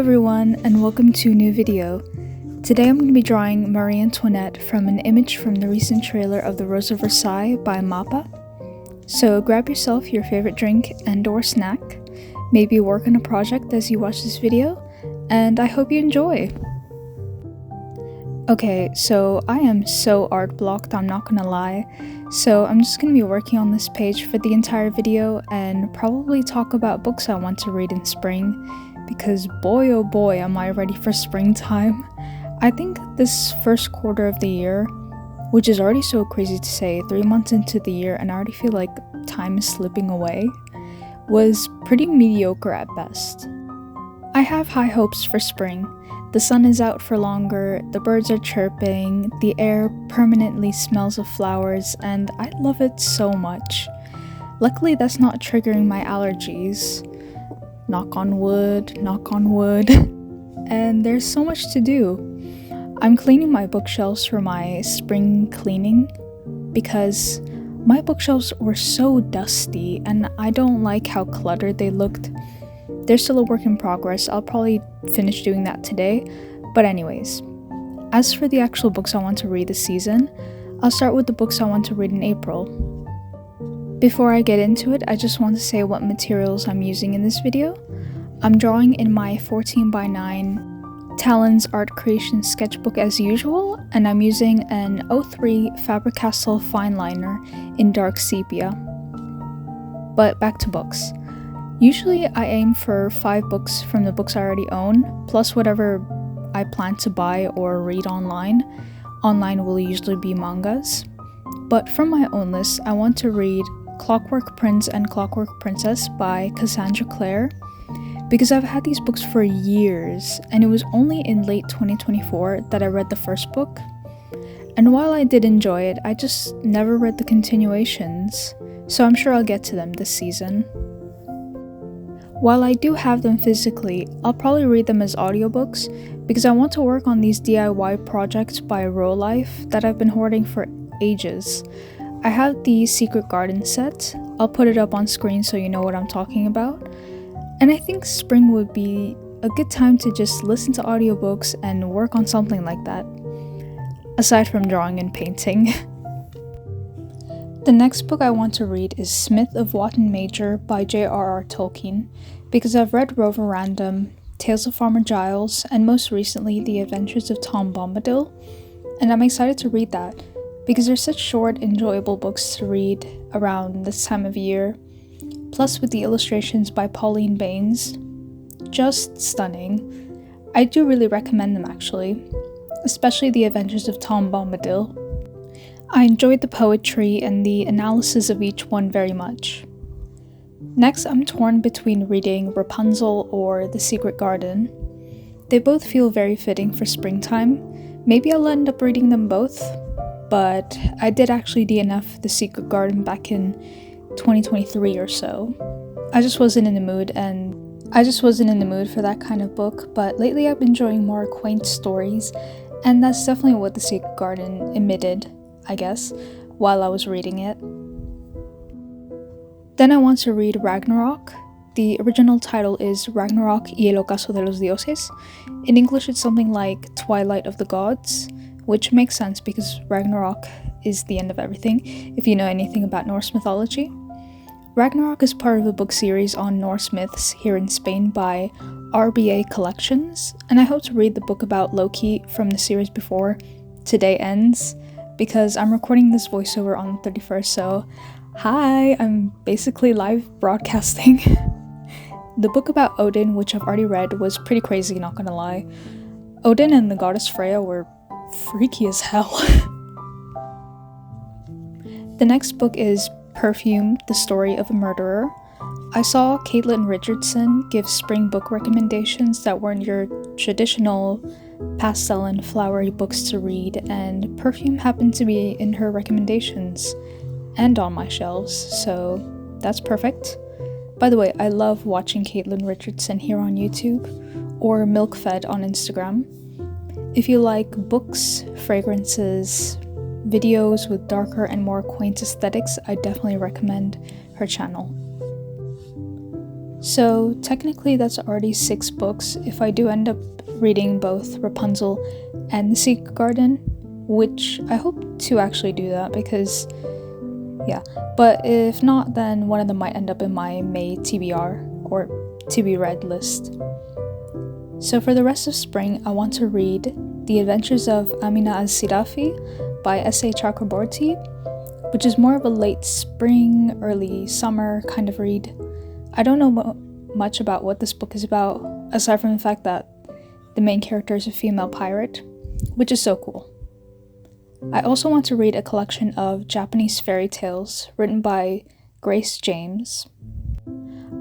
everyone, and welcome to a new video. Today I'm going to be drawing Marie Antoinette from an image from the recent trailer of The Rose of Versailles by MAPPA. So grab yourself your favorite drink and or snack, maybe work on a project as you watch this video, and I hope you enjoy! Okay, so I am so art blocked, I'm not gonna lie, so I'm just gonna be working on this page for the entire video and probably talk about books I want to read in spring, because boy oh boy am I ready for springtime. I think this first quarter of the year, which is already so crazy to say, 3 months into the year and I already feel like time is slipping away, was pretty mediocre at best. I have high hopes for spring. The sun is out for longer, the birds are chirping, the air permanently smells of flowers, and I love it so much. Luckily that's not triggering my allergies. Knock on wood, and there's so much to do. I'm cleaning my bookshelves for my spring cleaning because my bookshelves were so dusty and I don't like how cluttered they looked. They're still a work in progress. I'll probably finish doing that today. But anyways, as for the actual books I want to read this season, I'll start with the books I want to read in April. Before I get into it, I just want to say what materials I'm using in this video. I'm drawing in my 14x9 Talon's art creation sketchbook as usual, and I'm using an 03 Faber-Castell fine liner in dark sepia. But back to books. Usually I aim for 5 books from the books I already own, plus whatever I plan to buy or read online. Online will usually be mangas. But from my own list, I want to read Clockwork Prince and Clockwork Princess by Cassandra Clare, because I've had these books for years, and it was only in late 2024 that I read the first book. And while I did enjoy it, I just never read the continuations, so I'm sure I'll get to them this season. While I do have them physically, I'll probably read them as audiobooks, because I want to work on these DIY projects by Row Life that I've been hoarding for ages. I have the Secret Garden set. I'll put it up on screen so you know what I'm talking about. And I think spring would be a good time to just listen to audiobooks and work on something like that, aside from drawing and painting. The next book I want to read is Smith of Wotton Major by J.R.R. Tolkien, because I've read Rover Random, Tales of Farmer Giles, and most recently The Adventures of Tom Bombadil, and I'm excited to read that, because they're such short, enjoyable books to read around this time of year. Plus with the illustrations by Pauline Baynes, just stunning. I do really recommend them actually, especially The Adventures of Tom Bombadil. I enjoyed the poetry and the analysis of each one very much. Next, I'm torn between reading Rapunzel or The Secret Garden. They both feel very fitting for springtime. Maybe I'll end up reading them both, but I did actually DNF The Secret Garden back in 2023 or so. I just wasn't in the mood for that kind of book, but lately I've been enjoying more quaint stories, and that's definitely what The Secret Garden emitted, I guess, while I was reading it. Then I want to read Ragnarok. The original title is Ragnarok y el ocaso de los dioses. In English it's something like Twilight of the Gods, which makes sense because Ragnarok is the end of everything, if you know anything about Norse mythology. Ragnarok is part of a book series on Norse myths here in Spain by RBA Collections, and I hope to read the book about Loki from the series before today ends, because I'm recording this voiceover on the 31st, so hi, I'm basically live broadcasting. The book about Odin, which I've already read, was pretty crazy, not gonna lie. Odin and the goddess Freya were freaky as hell. The next book is Perfume, The Story of a Murderer. I saw Caitlin Richardson give spring book recommendations that weren't your traditional pastel and flowery books to read, and Perfume happened to be in her recommendations and on my shelves, so that's perfect. By the way, I love watching Caitlin Richardson here on YouTube, or MilkFed on Instagram. If you like books, fragrances, videos with darker and more quaint aesthetics, I definitely recommend her channel. So technically that's already 6 books if I do end up reading both Rapunzel and The Secret Garden, which I hope to actually do that because, yeah. But if not, then one of them might end up in my May TBR or to be read list. So for the rest of spring, I want to read The Adventures of Amina al-Sirafi by S.A. Chakraborty, which is more of a late spring, early summer kind of read. I don't know much about what this book is about, aside from the fact that the main character is a female pirate, which is so cool. I also want to read a collection of Japanese fairy tales written by Grace James.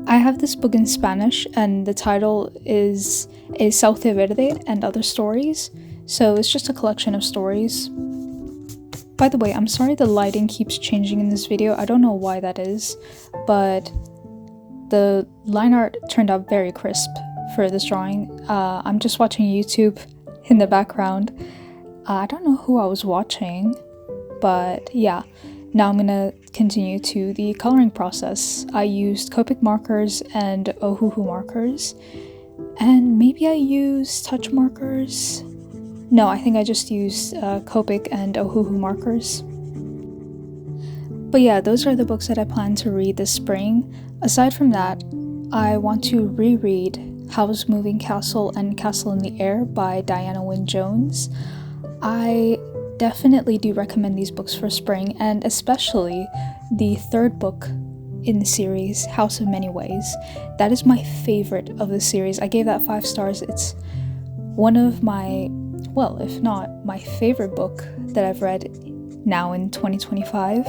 I have this book in Spanish, and the title is El Sauce Verde and Other Stories, so it's just a collection of stories. By the way, I'm sorry the lighting keeps changing in this video. I don't know why that is, but the line art turned out very crisp for this drawing. I'm just watching YouTube in the background. I don't know who I was watching, but yeah. Now I'm gonna continue to the coloring process. I used Copic markers and Ohuhu markers, and maybe I used touch markers. No, I think I just used Copic and Ohuhu markers. But yeah, those are the books that I plan to read this spring. Aside from that, I want to reread Howl's Moving Castle and Castle in the Air by Diana Wynne Jones. I definitely do recommend these books for spring, and especially the third book in the series, House of Many Ways. That is my favorite of the series. I gave that 5 stars. It's one of my, well, if not my favorite book that I've read now in 2025,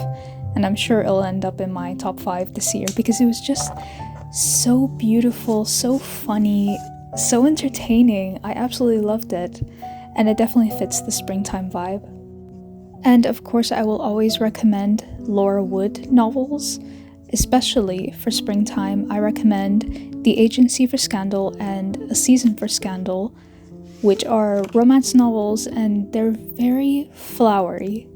and I'm sure it'll end up in my top 5 this year because it was just so beautiful, so funny, so entertaining. I absolutely loved it, and it definitely fits the springtime vibe. And of course, I will always recommend Laura Wood novels, especially for springtime. I recommend The Agency for Scandal and A Season for Scandal, which are romance novels, and they're very flowery,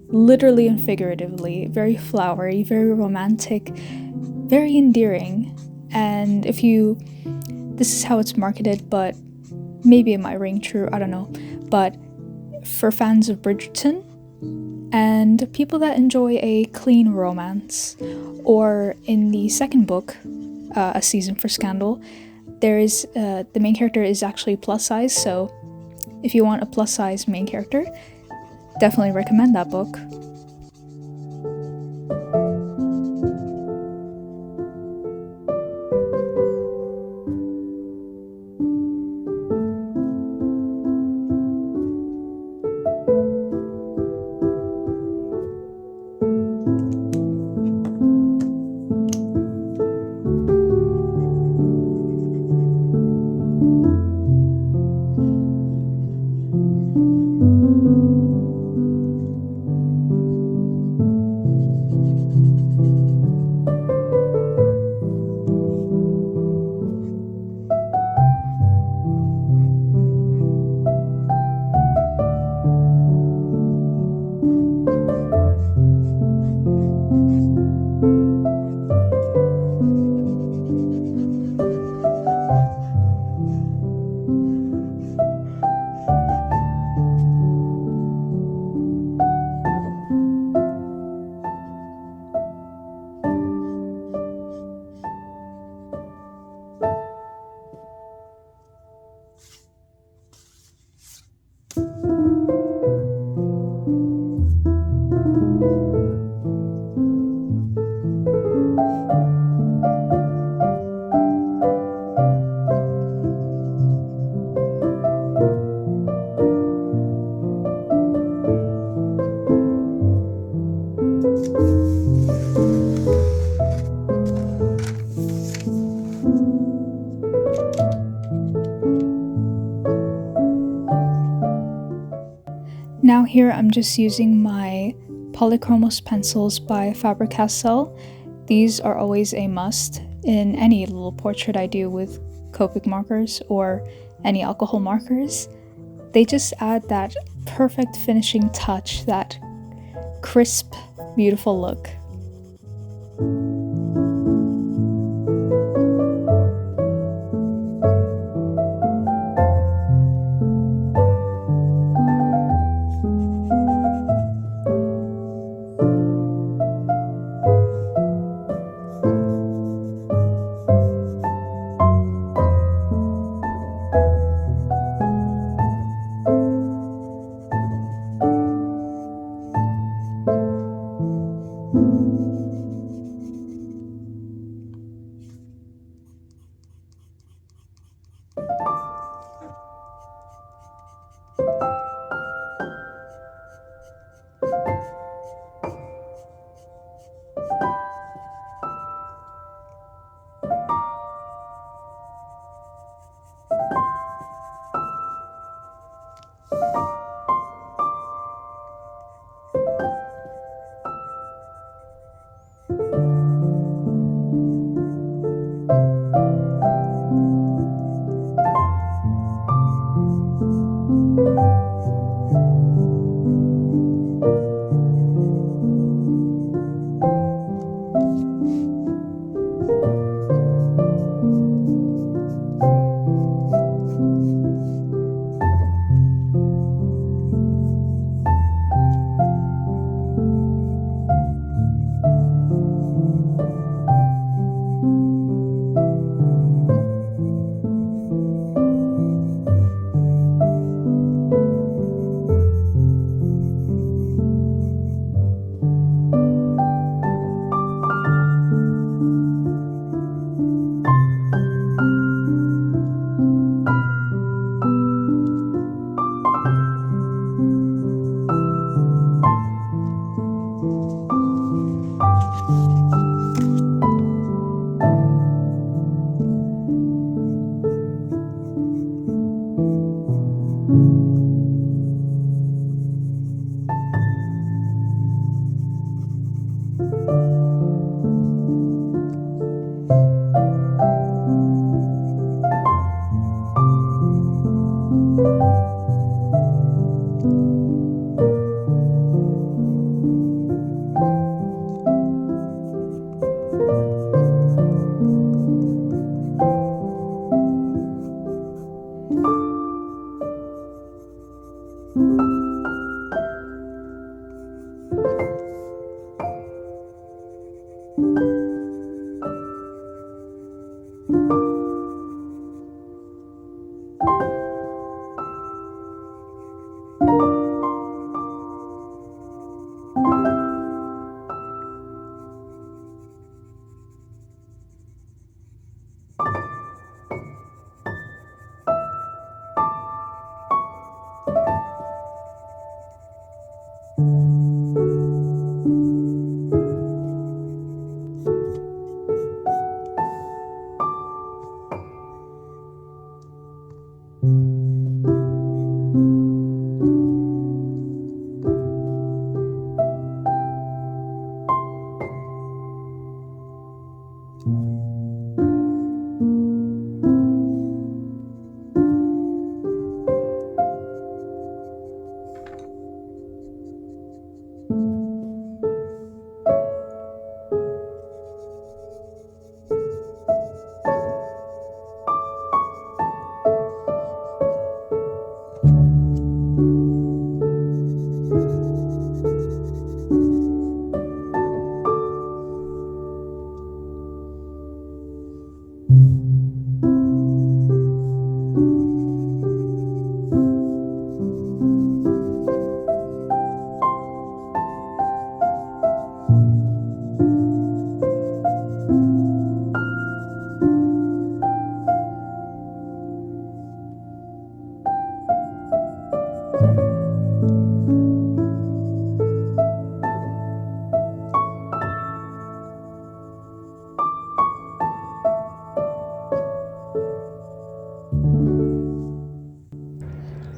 literally and figuratively, very flowery, very romantic, very endearing. And this is how it's marketed, but maybe it might ring true, I don't know. But for fans of Bridgerton, and people that enjoy a clean romance, or in the second book, A Season for Scandal, there is the main character is actually plus size, so if you want a plus size main character, definitely recommend that book. Now here I'm just using my Polychromos pencils by Faber-Castell. These are always a must in any little portrait I do with Copic markers or any alcohol markers. They just add that perfect finishing touch, that crisp, beautiful look.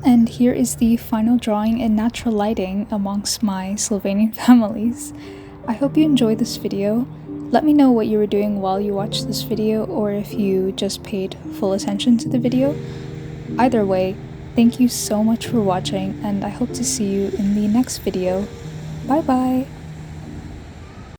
And here is the final drawing in natural lighting amongst my Slovenian families. I hope you enjoyed this video. Let me know what you were doing while you watched this video, or if you just paid full attention to the video. Either way, thank you so much for watching, and I hope to see you in the next video. Bye bye!